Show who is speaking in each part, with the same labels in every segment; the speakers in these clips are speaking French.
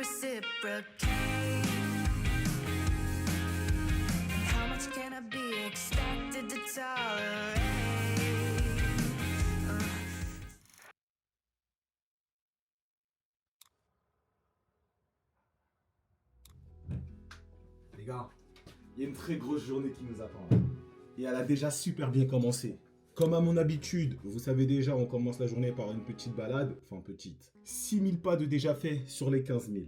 Speaker 1: reciprocate. How much can I be expected to tolerate?
Speaker 2: Les gars, il y a une très grosse journée qui nous attend là. Et elle a déjà super bien commencé. Comme à mon habitude, vous savez déjà, on commence la journée par une petite balade. Enfin petite. 6000 pas de déjà fait sur les 15 000.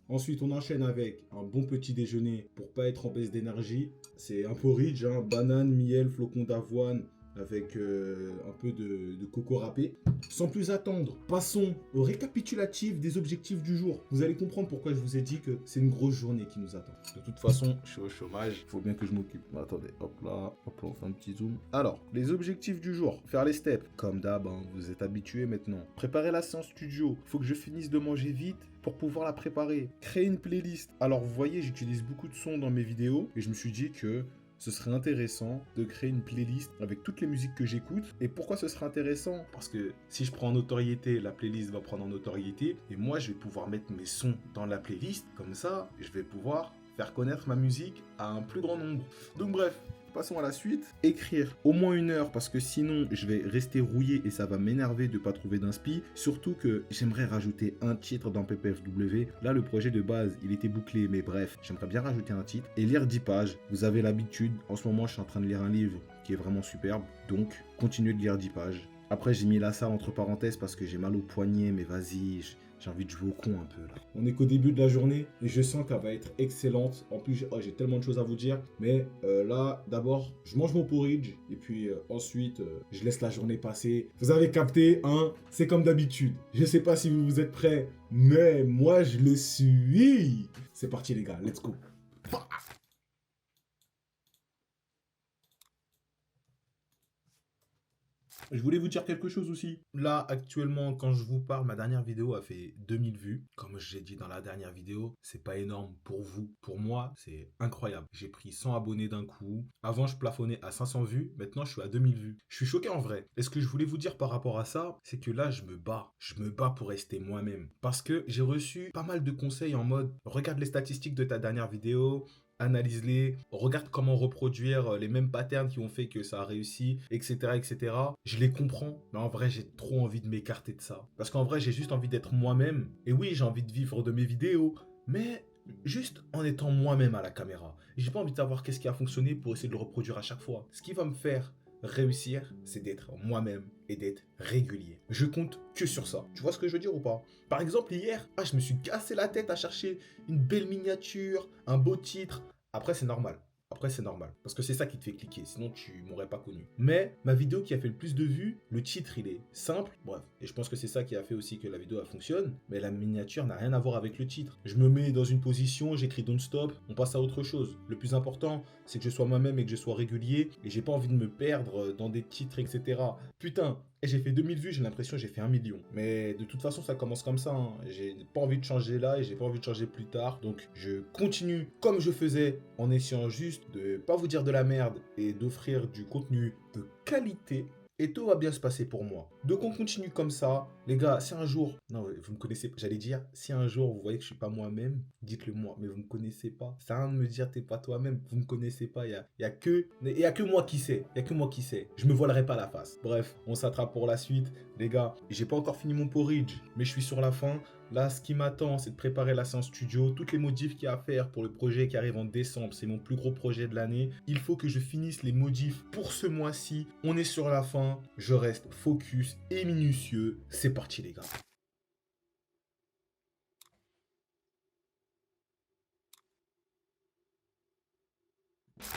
Speaker 2: Ensuite, on enchaîne avec un bon petit déjeuner pour pas être en baisse d'énergie. C'est un porridge, hein, banane, miel, flocons d'avoine avec un peu de coco râpé. Sans plus attendre, passons au récapitulatif des objectifs du jour. Vous allez comprendre pourquoi je vous ai dit que c'est une grosse journée qui nous attend. De toute façon, je suis au chômage, il faut bien que je m'occupe. Attendez, hop là, on fait un petit zoom. Alors, les objectifs du jour, faire les steps. Comme d'hab, hein, vous êtes habitués maintenant. Préparer la séance studio, il faut que je finisse de manger vite pour pouvoir la préparer. Créer une playlist. Alors, vous voyez, j'utilise beaucoup de sons dans mes vidéos et je me suis dit que ce serait intéressant de créer une playlist avec toutes les musiques que j'écoute. Et pourquoi ce serait intéressant? Parce que si je prends en notoriété, la playlist va prendre en notoriété. Et moi, je vais pouvoir mettre mes sons dans la playlist. Comme ça, je vais pouvoir faire connaître ma musique à un plus grand nombre. Donc bref, passons à la suite. Écrire au moins 1 heure parce que sinon je vais rester rouillé et ça va m'énerver de ne pas trouver d'inspi. Surtout que j'aimerais rajouter un titre dans PPFW. Là le projet de base il était bouclé mais bref, j'aimerais bien rajouter un titre. Et lire 10 pages, vous avez l'habitude. En ce moment je suis en train de lire un livre qui est vraiment superbe. Donc continuez de lire 10 pages. Après j'ai mis la salle entre parenthèses parce que j'ai mal au poignet mais vas-y... J'ai envie de jouer au con un peu là. On est qu'au début de la journée et je sens qu'elle va être excellente. En plus, j'ai tellement de choses à vous dire. Mais là, d'abord, je mange mon porridge. Et puis ensuite, je laisse la journée passer. Vous avez capté, hein? C'est comme d'habitude. Je sais pas si vous êtes prêts, mais moi, je le suis. C'est parti les gars, let's go. Je voulais vous dire quelque chose aussi. Là, actuellement, quand je vous parle, ma dernière vidéo a fait 2000 vues. Comme j'ai dit dans la dernière vidéo, c'est pas énorme pour vous. Pour moi, c'est incroyable. J'ai pris 100 abonnés d'un coup. Avant, je plafonnais à 500 vues. Maintenant, je suis à 2000 vues. Je suis choqué en vrai. Et ce que je voulais vous dire par rapport à ça, c'est que là, je me bats. Je me bats pour rester moi-même. Parce que j'ai reçu pas mal de conseils en mode, regarde les statistiques de ta dernière vidéo, analyse-les, regarde comment reproduire les mêmes patterns qui ont fait que ça a réussi, etc., etc. Je les comprends, mais en vrai, j'ai trop envie de m'écarter de ça. Parce qu'en vrai, j'ai juste envie d'être moi-même. Et oui, j'ai envie de vivre de mes vidéos, mais juste en étant moi-même à la caméra. J'ai pas envie de savoir qu'est-ce qui a fonctionné pour essayer de le reproduire à chaque fois. Ce qui va me faire réussir, c'est d'être moi-même et d'être régulier. Je compte que sur ça. Tu vois ce que je veux dire ou pas? Par exemple, hier, je me suis cassé la tête à chercher une belle miniature, un beau titre. Après, c'est normal. Parce que c'est ça qui te fait cliquer, sinon tu m'aurais pas connu. Mais ma vidéo qui a fait le plus de vues, le titre il est simple, bref. Et je pense que c'est ça qui a fait aussi que la vidéo fonctionne. Mais la miniature n'a rien à voir avec le titre. Je me mets dans une position, j'écris don't stop, on passe à autre chose. Le plus important, c'est que je sois moi-même et que je sois régulier. Et j'ai pas envie de me perdre dans des titres, etc. Putain, et j'ai fait 2000 vues, j'ai l'impression que j'ai fait 1 million. Mais de toute façon, ça commence comme ça. Hein. J'ai pas envie de changer là et j'ai pas envie de changer plus tard. Donc, je continue comme je faisais en essayant juste de pas vous dire de la merde et d'offrir du contenu de qualité. Et tout va bien se passer pour moi. Donc on continue comme ça. Les gars, si un jour... Non, vous me connaissez pas. J'allais dire, si un jour vous voyez que je suis pas moi-même, dites-le moi. Mais vous me connaissez pas. Ça sert à rien de me dire t'es pas toi-même. Vous me connaissez pas. Il y a que moi qui sais. Il y a que moi qui sais. Je me voilerai pas la face. Bref, on s'attrape pour la suite. Les gars, j'ai pas encore fini mon porridge, mais je suis sur la fin. Là, ce qui m'attend, c'est de préparer la séance studio. Toutes les modifs qu'il y a à faire pour le projet qui arrive en décembre, c'est mon plus gros projet de l'année. Il faut que je finisse les modifs pour ce mois-ci. On est sur la fin. Je reste focus et minutieux. C'est parti, les gars.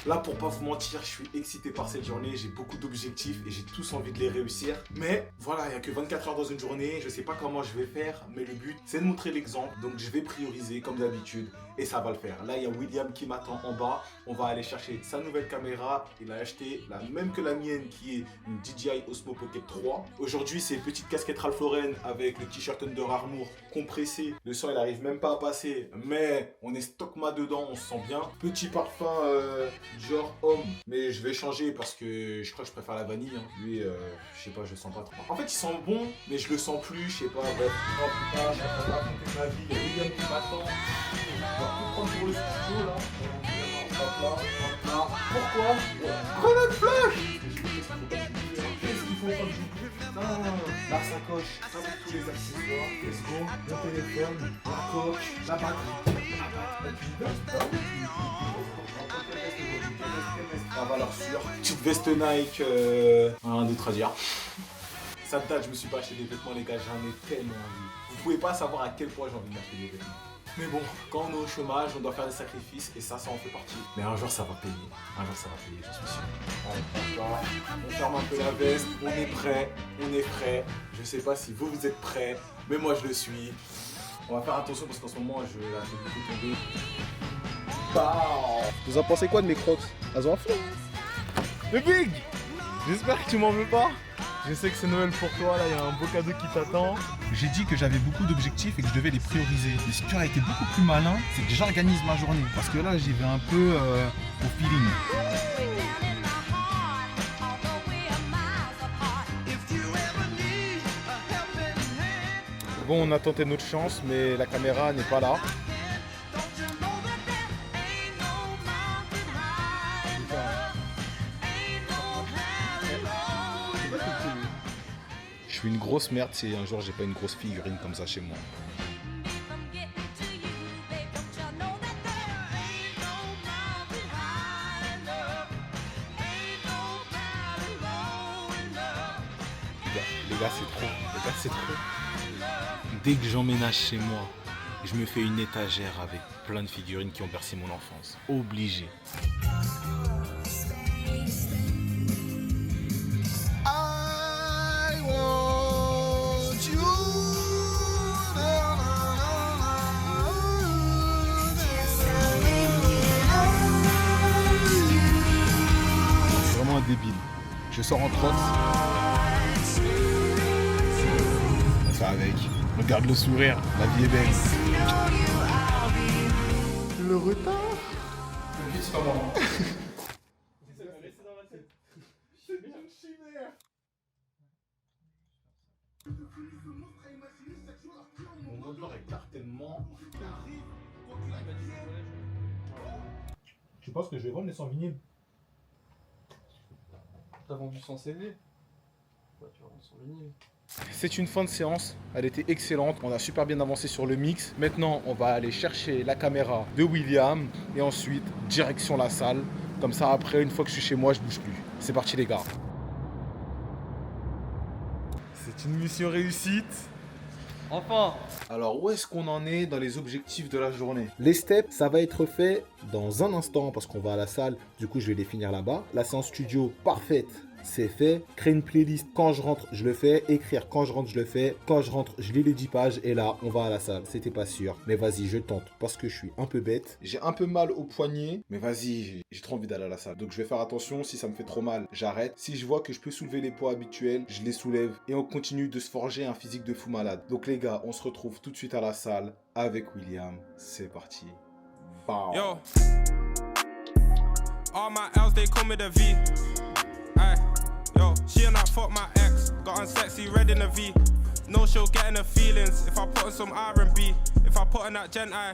Speaker 2: Là, pour pas vous mentir, je suis excité par cette journée. J'ai beaucoup d'objectifs et j'ai tous envie de les réussir. Mais voilà, il n'y a que 24 heures dans une journée. Je sais pas comment je vais faire, mais le but, c'est de montrer l'exemple. Donc, je vais prioriser comme d'habitude et ça va le faire. Là, il y a William qui m'attend en bas. On va aller chercher sa nouvelle caméra. Il a acheté la même que la mienne qui est une DJI Osmo Pocket 3. Aujourd'hui, c'est petite casquette Ralph Lauren avec le t-shirt Under Armour compressé. Le sang, il arrive même pas à passer, mais on est stock mat dedans, on se sent bien. Petit parfum Dior Homme. Mais je vais changer parce que je crois que je préfère la vanille. Hein. Lui, je sais pas, je le sens pas trop. En fait, il sent bon, mais je le sens plus, je sais pas. Bref. Oh putain, je suis en train de raconter ma vie. Il y a William qui m'attend. Je dois tout prendre pour le studio là. Hop là. Pourquoi? Grenade flash! Qu'est-ce qu'il faut comme je putain, la sacoche, avec tous les accessoires. Let's go. Mon téléphone, la coque, la batterie. La valeur sûre. Petite veste Nike, rien d'autre à dire. Ça date, je me suis pas acheté des vêtements, les gars, j'en ai tellement envie. Vous pouvez pas savoir à quel point j'ai envie de m'acheter des vêtements. Mais bon, quand on est au chômage, on doit faire des sacrifices et ça en fait partie. Mais un jour ça va payer. Un jour ça va payer, j'en suis sûr. Allez, on ferme un peu la veste, on est prêt, on est prêt. Je sais pas si vous êtes prêts, mais moi je le suis. On va faire attention parce qu'en ce moment je la fais beaucoup tomber. Bah.
Speaker 3: Vous en pensez quoi de mes crocs? Elles ont un flot. Le Big, j'espère que tu m'en veux pas. Je sais que c'est Noël pour toi, là il y a un beau cadeau qui t'attend.
Speaker 4: J'ai dit que j'avais beaucoup d'objectifs et que je devais les prioriser. Mais ce qui aurait été beaucoup plus malin, c'est que j'organise ma journée. Parce que là, j'y vais un peu au feeling.
Speaker 3: Bon, on a tenté notre chance, mais la caméra n'est pas là. Je suis une grosse merde si un jour j'ai pas une grosse figurine comme ça chez moi. Les gars, c'est trop. Les gars, c'est trop. Dès que j'emménage chez moi, je me fais une étagère avec plein de figurines qui ont bercé mon enfance. Obligé. Vraiment un débile. Je sors en trotte. Ça avec. Regarde le sourire, la vie est belle. Le retard.
Speaker 2: Le fils, c'est pas marrant.
Speaker 3: C'est une chimère.
Speaker 2: Mon odeur écarte tellement. Je pense que je vais vendre les 100 vinyles.
Speaker 5: T'as vendu son CD? Ouais, tu vas vendre son vinyle.
Speaker 3: C'est une fin de séance, elle était excellente, on a super bien avancé sur le mix. Maintenant on va aller chercher la caméra de William et ensuite direction la salle. Comme ça après, une fois que je suis chez moi, je bouge plus. C'est parti les gars. C'est une mission réussite.
Speaker 5: Enfin!
Speaker 3: Alors où est-ce qu'on en est dans les objectifs de la journée? Les steps, ça va être fait dans un instant parce qu'on va à la salle. Du coup je vais les finir là-bas. La séance studio parfaite. C'est fait. Créer une playlist quand je rentre, je le fais. Écrire quand je rentre, je le fais. Quand je rentre, je lis les 10 pages. Et là, on va à la salle. C'était pas sûr. Mais vas-y, je tente. Parce que je suis un peu bête. J'ai un peu mal au poignet. Mais vas-y, j'ai trop envie d'aller à la salle. Donc je vais faire attention. Si ça me fait trop mal, j'arrête. Si je vois que je peux soulever les poids habituels, je les soulève. Et on continue de se forger un physique de fou malade. Donc les gars, on se retrouve tout de suite à la salle avec William. C'est parti. Bam.
Speaker 6: Yo, all my L's they come with a V. Aye, yo, she and I fuck my ex, got on sexy red in a V. No, she'll get in her feelings if I put on some R&B. If I put on that Gen I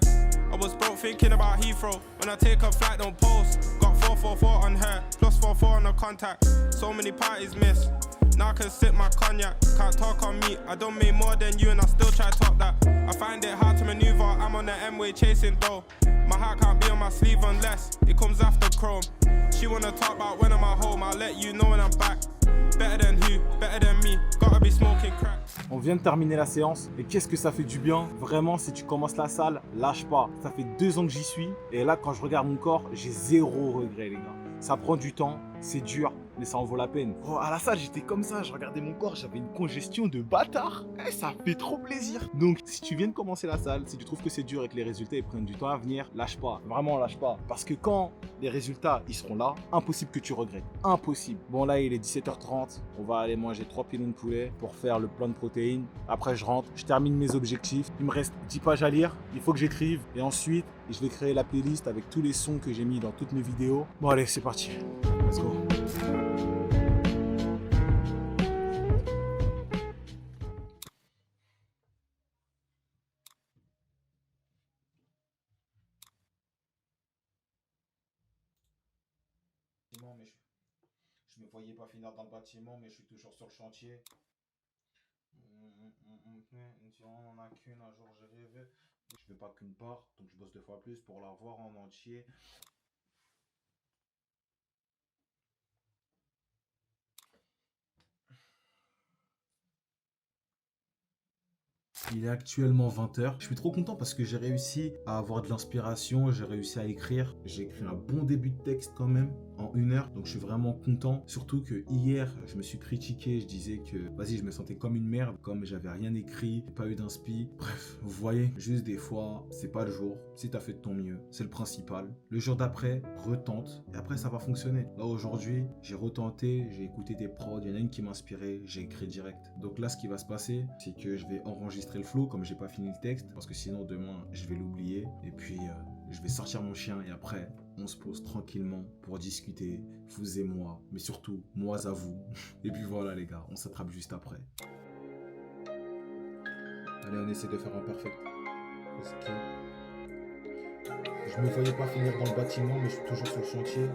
Speaker 6: was broke thinking about Heathrow. When I take a flight, don't post. Got 444 on her, plus 44 on the contact. So many parties missed. Now I can sip my cognac, can't talk on me. I don't make more than you and I still try to top that. I find it hard to maneuver, I'm on the M-way chasing dough. My heart can't be on my sleeve unless it comes after chrome. She wanna talk about when I'm at home, I'll let you know when I'm back. Better than who, better than me, gotta be smoking crack.
Speaker 3: On vient de terminer la séance et qu'est-ce que ça fait du bien. Vraiment, si tu commences la salle, lâche pas. Ça fait 2 ans que j'y suis et là, quand je regarde mon corps, j'ai 0 regret les gars. Ça prend du temps, c'est dur, mais ça en vaut la peine. Oh, à la salle, j'étais comme ça, je regardais mon corps, j'avais une congestion de bâtard. Eh, ça fait trop plaisir. Donc, si tu viens de commencer la salle, si tu trouves que c'est dur et que les résultats ils prennent du temps à venir, lâche pas. Vraiment, lâche pas. Parce que quand les résultats ils seront là, impossible que tu regrettes. Impossible. Bon, là, il est 17h30. On va aller manger 3 pilons de poulet pour faire le plan de protéines. Après, je rentre, je termine mes objectifs. Il me reste 10 pages à lire. Il faut que j'écrive. Et ensuite, je vais créer la playlist avec tous les sons que j'ai mis dans toutes mes vidéos. Bon, allez, c'est parti. Let's go.
Speaker 2: Mais je me voyais pas finir dans le bâtiment, mais je suis toujours sur le chantier. On en a qu'une, un jour j'ai rêvé. Je veux pas qu'une part, donc je bosse 2 fois plus pour la voir en entier. Il est actuellement 20h. Je suis trop content parce que j'ai réussi à avoir de l'inspiration, j'ai réussi à écrire. J'ai écrit un bon début de texte quand même en 1 heure, donc je suis vraiment content. Surtout que hier, je me suis critiqué, je disais que vas-y, je me sentais comme une merde, comme j'avais rien écrit, pas eu d'inspi. Bref, vous voyez, juste des fois, c'est pas le jour. Si t'as fait de ton mieux, c'est le principal. Le jour d'après, retente et après ça va fonctionner. Là aujourd'hui, j'ai retenté, j'ai écouté des prods, il y en a une qui m'a inspiré, j'ai écrit direct. Donc là, ce qui va se passer, c'est que je vais enregistrer le flow comme j'ai pas fini le texte parce que sinon demain je vais l'oublier et puis je vais sortir mon chien et après on se pose tranquillement pour discuter, vous et moi, mais surtout moi à vous. Et puis voilà les gars, on s'attrape juste après. Allez, on essaie de faire un perfect. Parce que je me voyais pas finir dans le bâtiment, mais je suis toujours sur le chantier.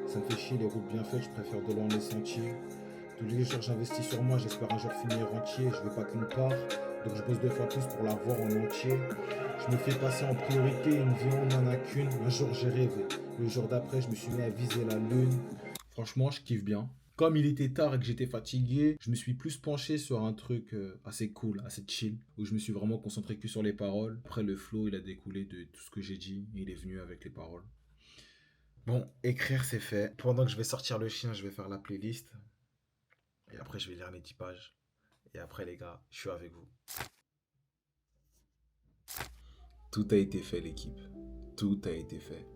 Speaker 2: Ça me fait chier les routes bien faites, je préfère de loin les sentiers. Tous les jours j'investis sur moi, j'espère un jour finir entier. Je veux pas qu'une part, donc je bosse 2 fois plus pour la voir en entier. Je me fais passer en priorité, une vie on n'en a qu'une. Un jour j'ai rêvé, le jour d'après je me suis mis à viser la lune. Franchement je kiffe bien. Comme il était tard et que j'étais fatigué, je me suis plus penché sur un truc assez cool, assez chill, où je me suis vraiment concentré que sur les paroles. Après le flow il a découlé de tout ce que j'ai dit, et il est venu avec les paroles. Bon, écrire c'est fait. Pendant que je vais sortir le chien, je vais faire la playlist. Et après, je vais lire les 10 pages. Et après, les gars, je suis avec vous. Tout a été fait, l'équipe. Tout a été fait.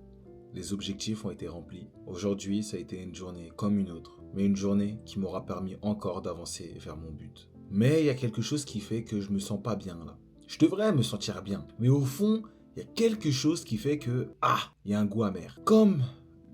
Speaker 2: Les objectifs ont été remplis. Aujourd'hui, ça a été une journée comme une autre. Mais une journée qui m'aura permis encore d'avancer vers mon but. Mais il y a quelque chose qui fait que je me sens pas bien, là. Je devrais me sentir bien. Mais au fond, il y a quelque chose qui fait que... il y a un goût amer. Comme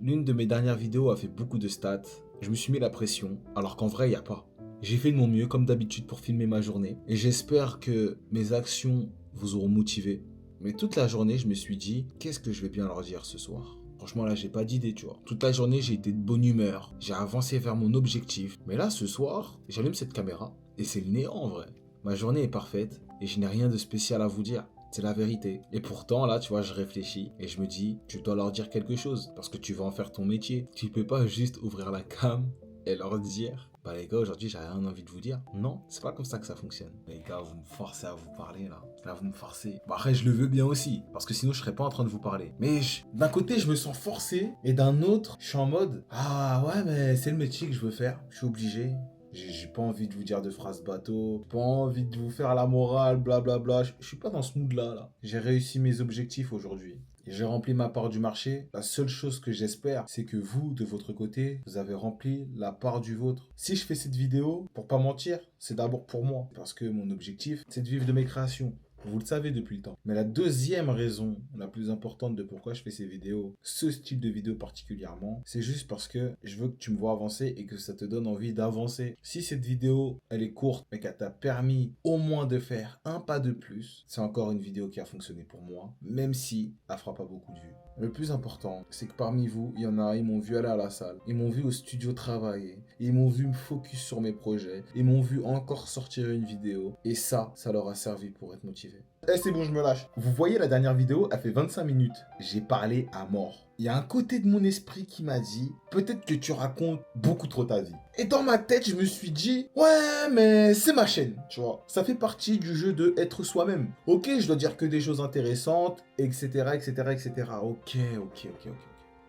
Speaker 2: l'une de mes dernières vidéos a fait beaucoup de stats, je me suis mis la pression, alors qu'en vrai, il n'y a pas. J'ai fait de mon mieux, comme d'habitude, pour filmer ma journée. Et j'espère que mes actions vous auront motivé. Mais toute la journée, je me suis dit, qu'est-ce que je vais bien leur dire ce soir ? Franchement, là, j'ai pas d'idée, tu vois. Toute la journée, j'ai été de bonne humeur. J'ai avancé vers mon objectif. Mais là, ce soir, j'allume cette caméra. Et c'est le néant, en vrai. Ma journée est parfaite. Et je n'ai rien de spécial à vous dire. C'est la vérité. Et pourtant, là, tu vois, je réfléchis et je me dis, tu dois leur dire quelque chose parce que tu vas en faire ton métier. Tu peux pas juste ouvrir la cam et leur dire, bah les gars, aujourd'hui, j'ai rien envie de vous dire. Non, c'est pas comme ça que ça fonctionne. Les gars, vous me forcez à vous parler, là. Là, vous me forcez. Bah après, je le veux bien aussi parce que sinon, je serais pas en train de vous parler. Mais d'un côté, je me sens forcé et d'un autre, je suis en mode, ah ouais, mais c'est le métier que je veux faire. Je suis obligé. J'ai pas envie de vous dire de phrases bateau, pas envie de vous faire la morale, blablabla. Je suis pas dans ce mood-là, là. J'ai réussi mes objectifs aujourd'hui. J'ai rempli ma part du marché. La seule chose que j'espère, c'est que vous, de votre côté, vous avez rempli la part du vôtre. Si je fais cette vidéo, pour pas mentir, c'est d'abord pour moi. Parce que mon objectif, c'est de vivre de mes créations. Vous le savez depuis le temps. Mais la deuxième raison, la plus importante de pourquoi je fais ces vidéos, ce style de vidéo particulièrement, c'est juste parce que je veux que tu me vois avancer et que ça te donne envie d'avancer. Si cette vidéo, elle est courte, mais qu'elle t'a permis au moins de faire un pas de plus, c'est encore une vidéo qui a fonctionné pour moi, même si elle fera pas beaucoup de vues. Le plus important, c'est que parmi vous, il y en a, ils m'ont vu aller à la salle, ils m'ont vu au studio travailler, ils m'ont vu me focus sur mes projets, ils m'ont vu encore sortir une vidéo, et ça leur a servi pour être motivé. Eh, c'est bon, je me lâche. Vous voyez, la dernière vidéo, elle fait 25 minutes. J'ai parlé à mort. Il y a un côté de mon esprit qui m'a dit, peut-être que tu racontes beaucoup trop ta vie. Et dans ma tête, je me suis dit, ouais, mais c'est ma chaîne, tu vois. Ça fait partie du jeu de être soi-même. Ok, je dois dire que des choses intéressantes, etc., etc., etc. Ok.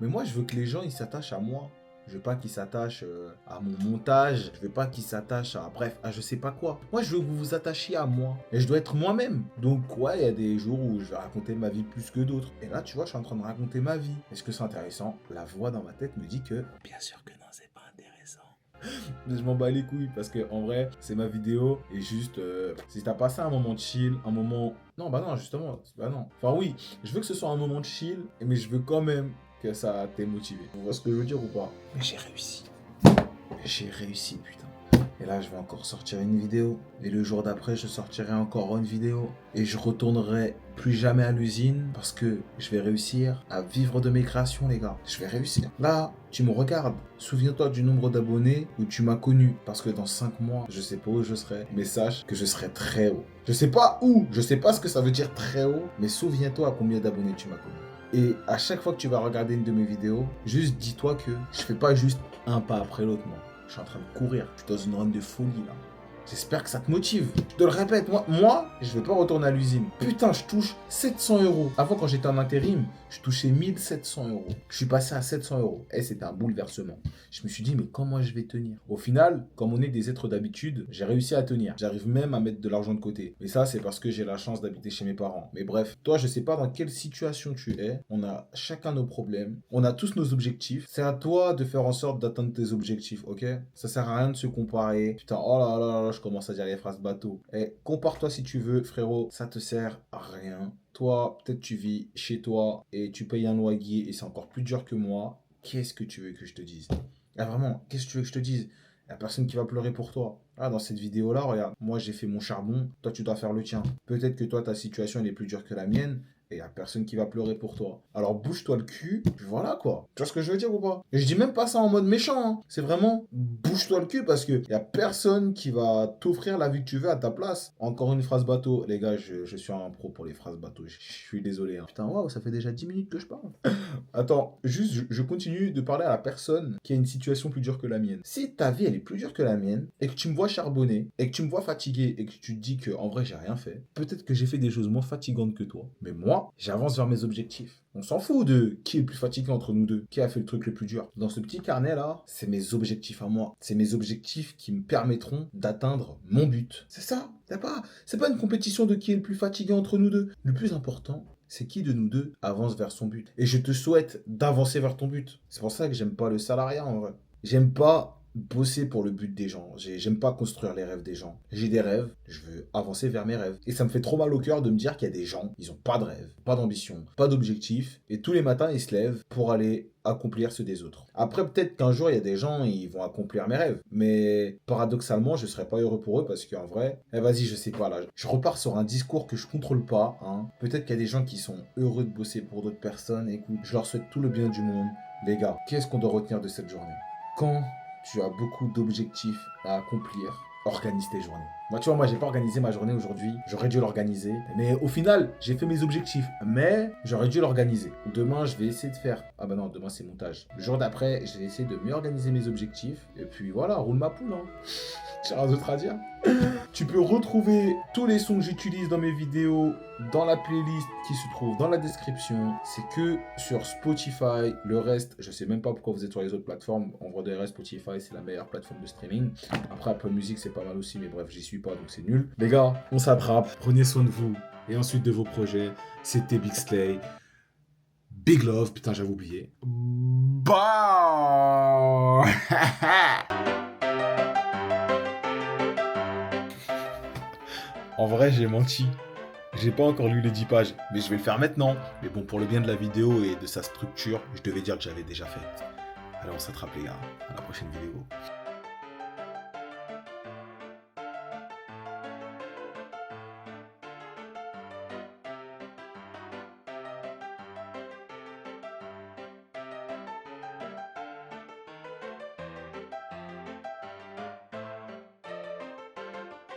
Speaker 3: Mais moi, je veux que les gens, ils s'attachent à moi. Je veux pas qu'ils s'attachent à mon montage. Je veux pas qu'ils s'attachent à, bref, à je sais pas quoi. Moi, je veux que vous vous attachiez à moi. Et je dois être moi-même. Donc, ouais, il y a des jours où je vais raconter ma vie plus que d'autres. Et là, tu vois, je suis en train de raconter ma vie. Est-ce que c'est intéressant? La voix dans ma tête me dit que, bien sûr que non, c'est pas intéressant. Mais je m'en bats les couilles parce que, en vrai, c'est ma vidéo. Et juste, si t'as passé un moment de chill, un moment... Non, bah non, justement, bah non. Enfin, oui, je veux que ce soit un moment de chill, mais je veux quand même que ça t'ait motivé. Vous voyez ce que je veux dire ou pas? Mais j'ai réussi. J'ai réussi, putain. Et là, je vais encore sortir une vidéo. Et le jour d'après, je sortirai encore une vidéo. Et je retournerai plus jamais à l'usine parce que je vais réussir à vivre de mes créations, les gars. Je vais réussir. Là, tu me regardes. Souviens-toi du nombre d'abonnés où tu m'as connu. Parce que dans 5 mois, je sais pas où je serai. Mais sache que je serai très haut. Je sais pas où. Je sais pas ce que ça veut dire très haut. Mais souviens-toi à combien d'abonnés tu m'as connu. Et à chaque fois que tu vas regarder une de mes vidéos, juste dis-toi que je fais pas juste un pas après l'autre, moi. Je suis en train de courir. Je suis dans une run de folie, là. J'espère que ça te motive. Je te le répète, moi, je vais pas retourner à l'usine. Putain, je touche 700 €. Avant, quand j'étais en intérim, je touchais 1700 €. Je suis passé à 700 €. Et c'était un bouleversement. Je me suis dit, mais comment je vais tenir? Au final, comme on est des êtres d'habitude, j'ai réussi à tenir. J'arrive même à mettre de l'argent de côté. Mais ça, c'est parce que j'ai la chance d'habiter chez mes parents. Mais bref, toi, je sais pas dans quelle situation tu es. On a chacun nos problèmes. On a tous nos objectifs. C'est à toi de faire en sorte d'atteindre tes objectifs, ok? Ça sert à rien de se comparer. Putain, oh là là là, je commence à dire les phrases bateau. Et compare-toi si tu veux, frérot, ça te sert à rien. Toi, peut-être tu vis chez toi et tu payes un loyer et c'est encore plus dur que moi. Qu'est-ce que tu veux que je te dise? Ah, vraiment, qu'est-ce que tu veux que je te dise? Il n'y a personne qui va pleurer pour toi. Ah, dans cette vidéo-là, regarde, moi j'ai fait mon charbon, toi tu dois faire le tien. Peut-être que toi, ta situation elle est plus dure que la mienne. Et il n'y a personne qui va pleurer pour toi. Alors bouge-toi le cul, puis voilà quoi. Tu vois ce que je veux dire ou pas? Et je dis même pas ça en mode méchant, hein. C'est vraiment bouge-toi le cul parce qu'il n'y a personne qui va t'offrir la vie que tu veux à ta place. Encore une phrase bateau. Les gars, je suis un pro pour les phrases bateau. Je suis désolé. Hein. Putain, waouh, ça fait déjà 10 minutes que je parle. Attends, juste, je continue de parler à la personne qui a une situation plus dure que la mienne. Si ta vie, elle est plus dure que la mienne, et que tu me vois charbonner, et que tu me vois fatigué, et que tu te dis que en vrai, j'ai rien fait, peut-être que j'ai fait des choses moins fatigantes que toi. Mais moi, j'avance vers mes objectifs. On s'en fout de qui est le plus fatigué entre nous deux, qui a fait le truc le plus dur. Dans ce petit carnet là, c'est mes objectifs à moi. C'est mes objectifs qui me permettront d'atteindre mon but. C'est ça. C'est pas une compétition de qui est le plus fatigué entre nous deux. Le plus important, c'est qui de nous deux avance vers son but. Et je te souhaite d'avancer vers ton but. C'est pour ça que j'aime pas le salariat en vrai. J'aime pas bosser pour le but des gens. J'aime pas construire les rêves des gens. J'ai des rêves, je veux avancer vers mes rêves. Et ça me fait trop mal au cœur de me dire qu'il y a des gens, ils ont pas de rêve, pas d'ambition, pas d'objectif. Et tous les matins, ils se lèvent pour aller accomplir ceux des autres. Après, peut-être qu'un jour, il y a des gens, ils vont accomplir mes rêves. Mais paradoxalement, je serais pas heureux pour eux parce qu'en vrai, vas-y, je sais pas, là, je repars sur un discours que je contrôle pas. Hein. Peut-être qu'il y a des gens qui sont heureux de bosser pour d'autres personnes. Écoute, je leur souhaite tout le bien du monde. Les gars, qu'est-ce qu'on doit retenir de cette journée? Quand tu as beaucoup d'objectifs à accomplir, organise tes journées. Moi, tu vois, moi, j'ai pas organisé ma journée aujourd'hui. J'aurais dû l'organiser. Mais au final, j'ai fait mes objectifs. Mais j'aurais dû l'organiser. Demain, je vais essayer de faire... Ah bah non, demain, c'est montage. Le jour d'après, je vais essayer de mieux organiser mes objectifs. Et puis voilà, roule ma poule. Hein. J'ai rien d'autre à dire. Tu peux retrouver tous les sons que j'utilise dans mes vidéos dans la playlist qui se trouve dans la description. C'est que sur Spotify. Le reste, je sais même pas pourquoi vous êtes sur les autres plateformes. En vrai de vrai, Spotify, c'est la meilleure plateforme de streaming. Après, Apple Music, c'est pas mal aussi. Mais bref, j'y suis pas, donc c'est nul. Les gars, on s'attrape. Prenez soin de vous. Et ensuite de vos projets. C'était Big Slay. Big Love. Putain, j'avais oublié. Bah En vrai, j'ai menti. J'ai pas encore lu les 10 pages, mais je vais le faire maintenant. Mais bon, pour le bien de la vidéo et de sa structure, je devais dire que j'avais déjà fait. Alors on s'attrape les gars, à la prochaine vidéo.